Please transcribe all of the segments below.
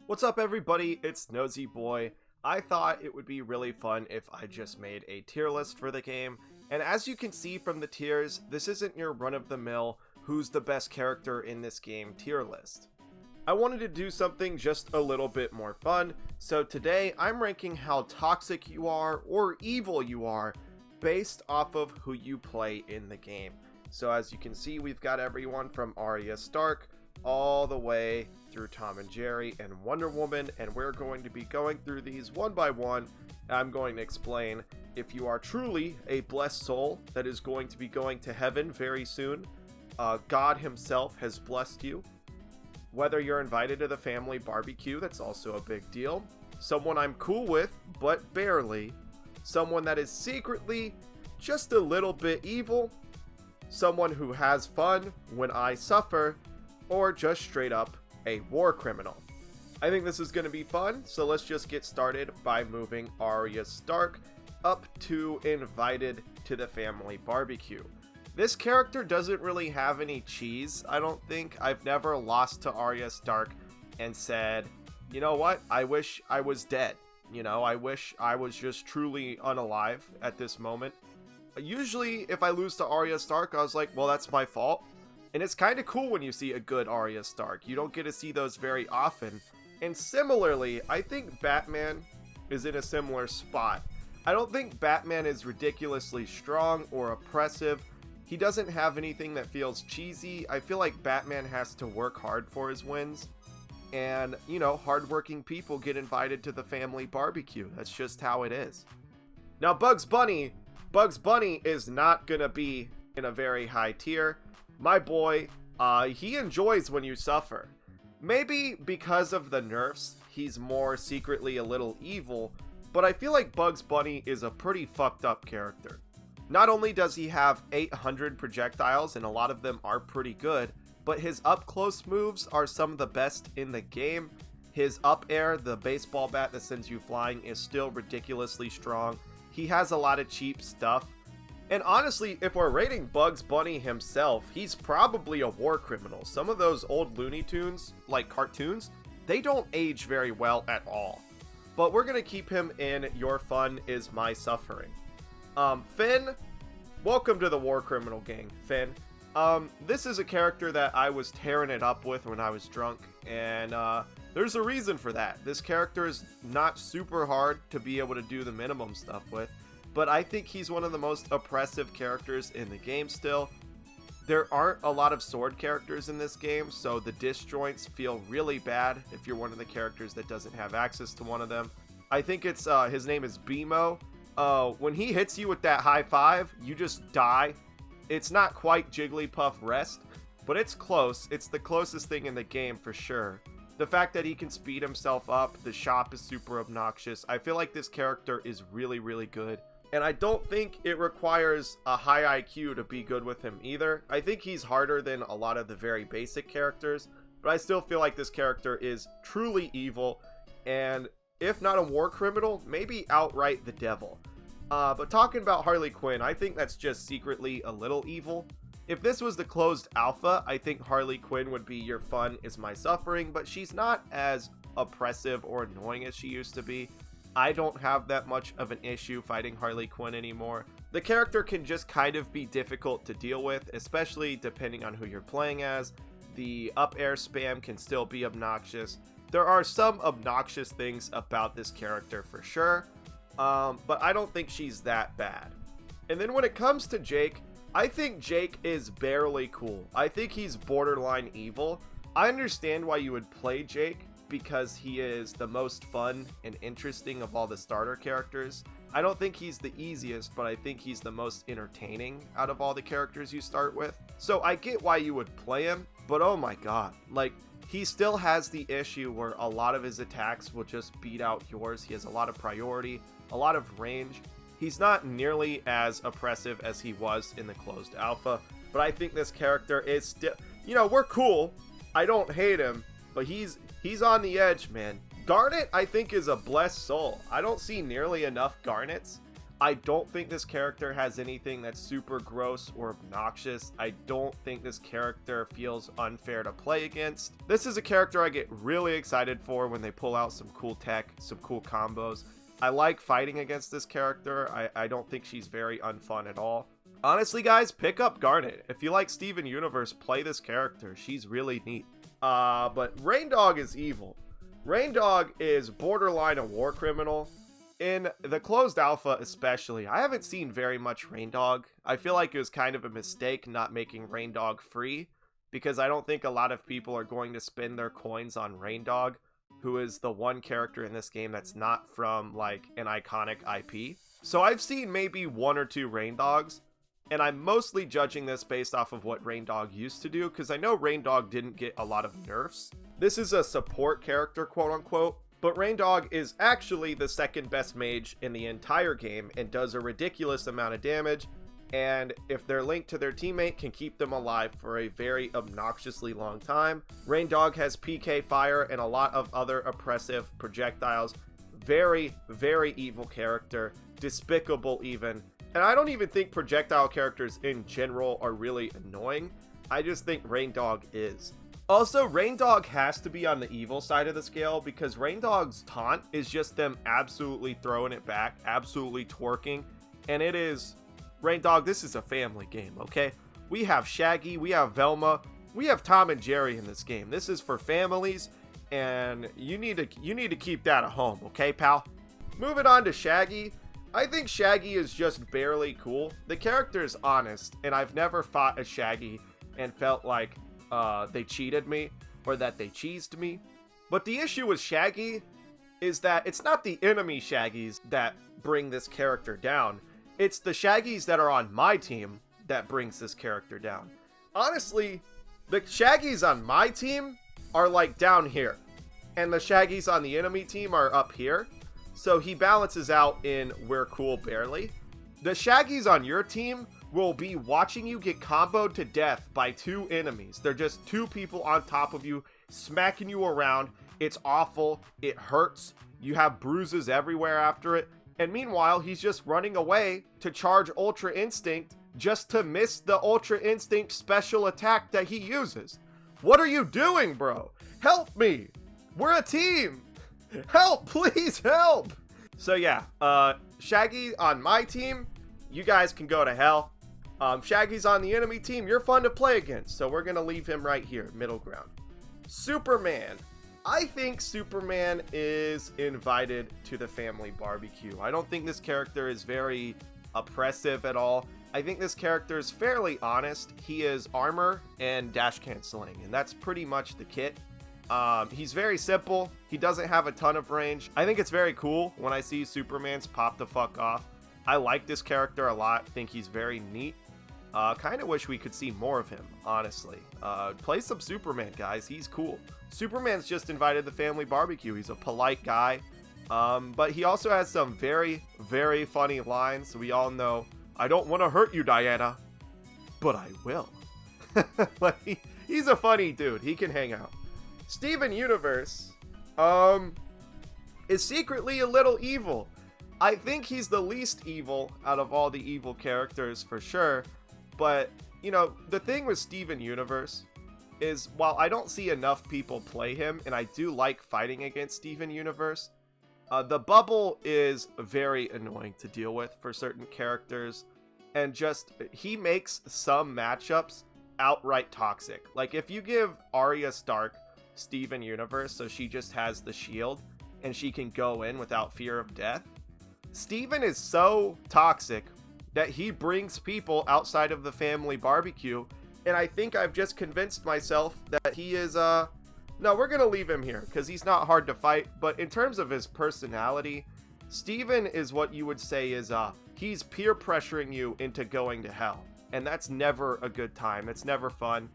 What's up everybody, it's Nosy Boy. I thought it would be really fun if I just made a tier list for the game, and as you can see from the tiers, this isn't your run-of-the-mill who's the best character in this game tier list. I wanted to do something just a little bit more fun, so today I'm ranking how toxic you are or evil you are based off of who you play in the game. So as you can see, we've got everyone from Arya Stark all the way through Tom and Jerry and Wonder Woman, and we're going to be going through these one by one. I'm going to explain if you are truly a blessed soul that is going to be going to heaven very soon. God himself has blessed you. Whether you're invited to the family barbecue, that's also a big deal. Someone I'm cool with, but barely. Someone that is secretly just a little bit evil. Someone who has fun when I suffer, or just straight up a war criminal. I think this is going to be fun, so let's just get started by moving Arya Stark up to invited to the family barbecue. This character doesn't really have any cheese, I don't think. I've never lost to Arya Stark and said, you know what, I wish I was dead. You know, I wish I was just truly unalive at this moment. Usually, if I lose to Arya Stark, I was like, well, that's my fault. And it's kind of cool when you see a good Arya Stark. You don't get to see those very often. And similarly, I think Batman is in a similar spot. I don't think Batman is ridiculously strong or oppressive. He doesn't have anything that feels cheesy. I feel like Batman has to work hard for his wins. And, you know, hardworking people get invited to the family barbecue. That's just how it is. Now, Bugs Bunny is not gonna be in a very high tier. My boy, he enjoys when you suffer. Maybe because of the nerfs, he's more secretly a little evil, but I feel like Bugs Bunny is a pretty fucked up character. Not only does he have 800 projectiles, and a lot of them are pretty good, but his up-close moves are some of the best in the game. His up air, the baseball bat that sends you flying, is still ridiculously strong. He has a lot of cheap stuff. And honestly, if we're rating Bugs Bunny himself, he's probably a war criminal. Some of those old Looney Tunes, like cartoons, they don't age very well at all. But we're going to keep him in Your Fun Is My Suffering. Finn, welcome to the war criminal gang, Finn. This is a character that I was tearing it up with when I was drunk, and there's a reason for that. This character is not super hard to be able to do the minimum stuff with. But I think he's one of the most oppressive characters in the game still. There aren't a lot of sword characters in this game, so the disjoints feel really bad if you're one of the characters that doesn't have access to one of them. I think it's, his name is Bimo. When he hits you with that high five, you just die. It's not quite Jigglypuff Rest, but it's close. It's the closest thing in the game for sure. The fact that he can speed himself up, the shop is super obnoxious. I feel like this character is really, really good. And I don't think it requires a high IQ to be good with him either. I think he's harder than a lot of the very basic characters, but I still feel like this character is truly evil, and if not a war criminal, maybe outright the devil. But talking about Harley Quinn, I think that's just secretly a little evil. If this was the closed alpha, I think Harley Quinn would be Your Fun Is My Suffering, but she's not as oppressive or annoying as she used to be. I don't have that much of an issue fighting Harley Quinn anymore. The character can just kind of be difficult to deal with, especially depending on who you're playing as. The up air spam can still be obnoxious. There are some obnoxious things about this character for sure, but I don't think she's that bad. And then when it comes to Jake, I think Jake is barely cool. I think he's borderline evil. I understand why you would play Jake, because he is the most fun and interesting of all the starter characters. I don't think he's the easiest, but I think he's the most entertaining out of all the characters you start with. So I get why you would play him, but oh my god, like, he still has the issue where a lot of his attacks will just beat out yours. He has a lot of priority, a lot of range. He's not nearly as oppressive as he was in the closed alpha, but I think this character is still, you know, we're cool. I don't hate him, but he's on the edge, man. Garnet, I think, is a blessed soul. I don't see nearly enough Garnets. I don't think this character has anything that's super gross or obnoxious. I don't think this character feels unfair to play against. This is a character I get really excited for when they pull out some cool tech, some cool combos. I like fighting against this character. I don't think she's very unfun at all. Honestly, guys, pick up Garnet. If you like Steven Universe, play this character. She's really neat. But Raindog is evil. Raindog is borderline a war criminal. In the closed alpha especially, I haven't seen very much Raindog. I feel like it was kind of a mistake not making Raindog free, because I don't think a lot of people are going to spend their coins on Raindog, who is the one character in this game that's not from like an iconic IP. So I've seen maybe 1 or 2 Raindogs, and I'm mostly judging this based off of what Raindog used to do, because I know Raindog didn't get a lot of nerfs. This is a support character, quote unquote, but Raindog is actually the second best mage in the entire game and does a ridiculous amount of damage, and if they're linked to their teammate, can keep them alive for a very obnoxiously long time. Raindog has PK fire and a lot of other oppressive projectiles. Very, very evil character, despicable even. And I don't even think projectile characters in general are really annoying. I just think Raindog is. Also, Raindog has to be on the evil side of the scale, because Raindog's taunt is just them absolutely throwing it back, absolutely twerking. And it is, Raindog, this is a family game, okay? We have Shaggy, we have Velma, we have Tom and Jerry in this game. This is for families, and you need to keep that at home, okay, pal? Moving on to Shaggy. I think Shaggy is just barely cool. The character is honest, and I've never fought a Shaggy and felt like they cheated me or that they cheesed me. But the issue with Shaggy is that it's not the enemy Shaggies that bring this character down. It's the Shaggies that are on my team that brings this character down. Honestly, the Shaggies on my team are like down here, and the Shaggies on the enemy team are up here. So he balances out in we're cool barely. The Shaggies on your team will be watching you get comboed to death by 2 enemies. They're just 2 people on top of you, smacking you around. It's awful. It hurts. You have bruises everywhere after it. And meanwhile, he's just running away to charge Ultra Instinct just to miss the Ultra Instinct special attack that he uses. What are you doing, bro? Help me. We're a team. Help, please help. So yeah, Shaggy on my team, you guys can go to hell. Shaggy's on the enemy team, you're fun to play against, so we're gonna leave him right here, middle ground. Superman. I think Superman is invited to the family barbecue. I don't think this character is very oppressive at all. I think this character is fairly honest. He is armor and dash canceling, and that's pretty much the kit. He's very simple. He doesn't have a ton of range. I think it's very cool when I see Superman's pop the fuck off. I like this character a lot. Think he's very neat. Kind of wish we could see more of him, honestly. Play some Superman, guys. He's cool. Superman's just invited the family barbecue. He's a polite guy. But he also has some very, very funny lines. We all know, I don't want to hurt you, Diana, but I will. Like, he's a funny dude. He can hang out. Steven Universe is secretly a little evil. I think he's the least evil out of all the evil characters for sure. But, you know, the thing with Steven Universe is, while I don't see enough people play him, and I do like fighting against Steven Universe, the bubble is very annoying to deal with for certain characters. And just, he makes some matchups outright toxic. Like, if you give Arya Stark Steven Universe, so she just has the shield and she can go in without fear of death, Steven is so toxic that he brings people outside of the family barbecue, and I think I've just convinced myself that he is no, we're gonna leave him here because he's not hard to fight. But in terms of his personality, Steven is what you would say is he's peer pressuring you into going to hell, and that's never a good time. It's never fun.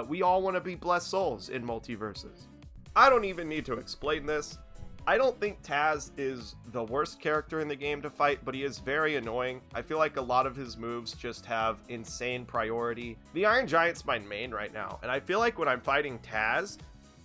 We all want to be blessed souls in MultiVersus. I don't even need to explain this. I don't think Taz is the worst character in the game to fight, but he is very annoying. I feel like a lot of his moves just have insane priority. The Iron Giant's my main right now, and I feel like when I'm fighting Taz,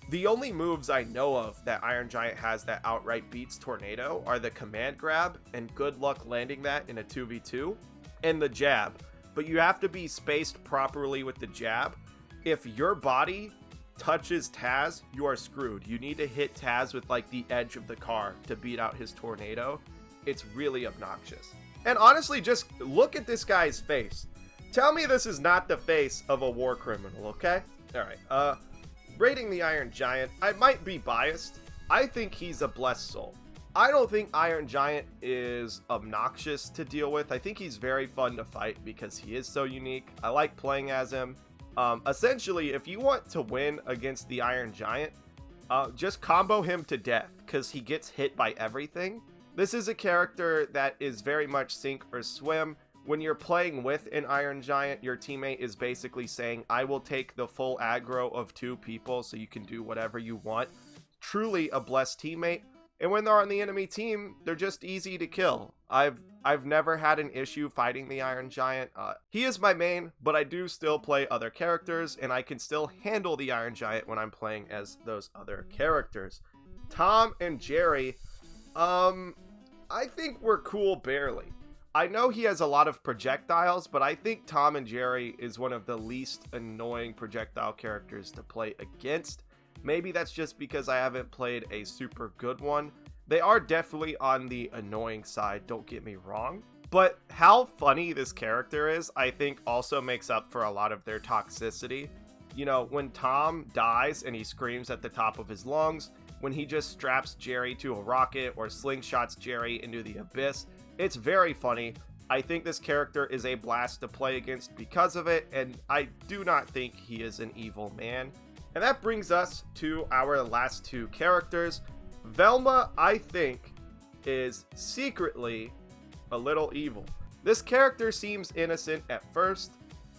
The only moves I know of that Iron Giant has that outright beats Tornado are the command grab, and good luck landing that in a 2v2, and the jab. But you have to be spaced properly with the jab. If your body touches Taz, you are screwed. You need to hit Taz with like the edge of the car to beat out his Tornado. It's really obnoxious. And honestly, just look at this guy's face. Tell me this is not the face of a war criminal, okay? Alright, rating the Iron Giant, I might be biased. I think he's a blessed soul. I don't think Iron Giant is obnoxious to deal with. I think he's very fun to fight because he is so unique. I like playing as him. Essentially, if you want to win against the Iron Giant, just combo him to death because he gets hit by everything. This is a character that is very much sink or swim. When you're playing with an Iron Giant, your teammate is basically saying, I will take the full aggro of 2 people so you can do whatever you want. Truly a blessed teammate. And when they're on the enemy team, they're just easy to kill. I've never had an issue fighting the Iron Giant. He is my main, but I do still play other characters, and I can still handle the Iron Giant when I'm playing as those other characters. Tom and Jerry, I think we're cool barely. I know he has a lot of projectiles, but I think Tom and Jerry is one of the least annoying projectile characters to play against. Maybe that's just because I haven't played a super good one. They are definitely on the annoying side, don't get me wrong. But how funny this character is, I think also makes up for a lot of their toxicity. You know, when Tom dies and he screams at the top of his lungs, when he just straps Jerry to a rocket or slingshots Jerry into the abyss, it's very funny. I think this character is a blast to play against because of it, and I do not think he is an evil man. And that brings us to our last 2 characters. Velma, I think, is secretly a little evil. This character seems innocent at first,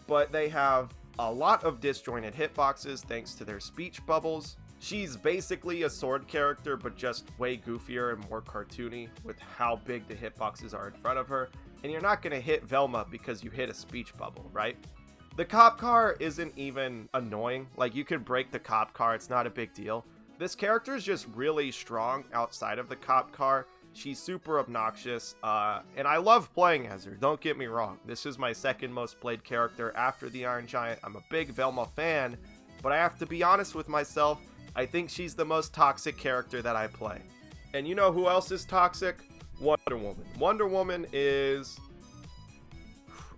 but they have a lot of disjointed hitboxes thanks to their speech bubbles. She's basically a sword character, but just way goofier and more cartoony with how big the hitboxes are in front of her. And you're not going to hit Velma because you hit a speech bubble, right? The cop car isn't even annoying. Like, you can break the cop car, it's not a big deal. This character is just really strong outside of the cop car. She's super obnoxious, and I love playing as her, don't get me wrong. This is my second most played character after the Iron Giant. I'm a big Velma fan, but I have to be honest with myself. I think she's the most toxic character that I play. And you know who else is toxic? Wonder Woman. Wonder Woman is...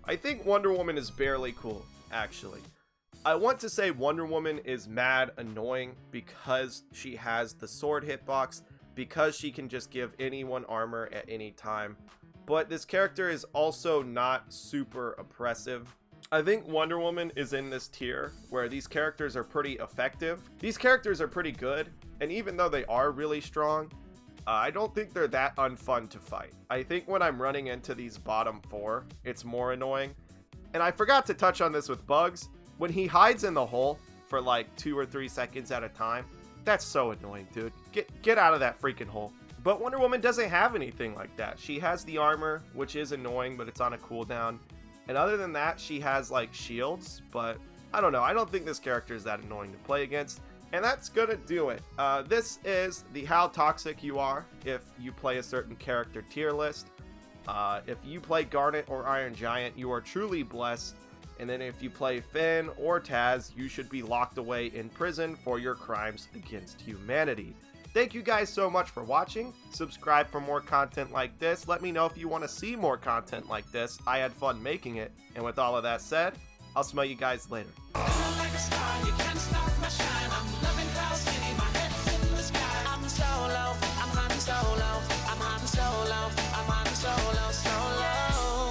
I think Wonder Woman is barely cool, actually. I want to say Wonder Woman is mad annoying because she has the sword hitbox, because she can just give anyone armor at any time. But this character is also not super oppressive. I think Wonder Woman is in this tier where these characters are pretty effective. These characters are pretty good, and even though they are really strong, I don't think they're that unfun to fight. I think when I'm running into these bottom 4, it's more annoying. And I forgot to touch on this with Bugs. When he hides in the hole for like 2 or 3 seconds at a time, that's so annoying, dude. Get out of that freaking hole. But Wonder Woman doesn't have anything like that. She has the armor, which is annoying, but it's on a cooldown. And other than that, she has like shields, but I don't know. I don't think this character is that annoying to play against. And that's gonna do it. This is the how toxic you are if you play a certain character tier list. If you play Garnet or Iron Giant, you are truly blessed. And then if you play Finn or Taz, you should be locked away in prison for your crimes against humanity. Thank you guys so much for watching. Subscribe for more content like this. Let me know if you want to see more content like this. I had fun making it. And with all of that said, I'll smell you guys later.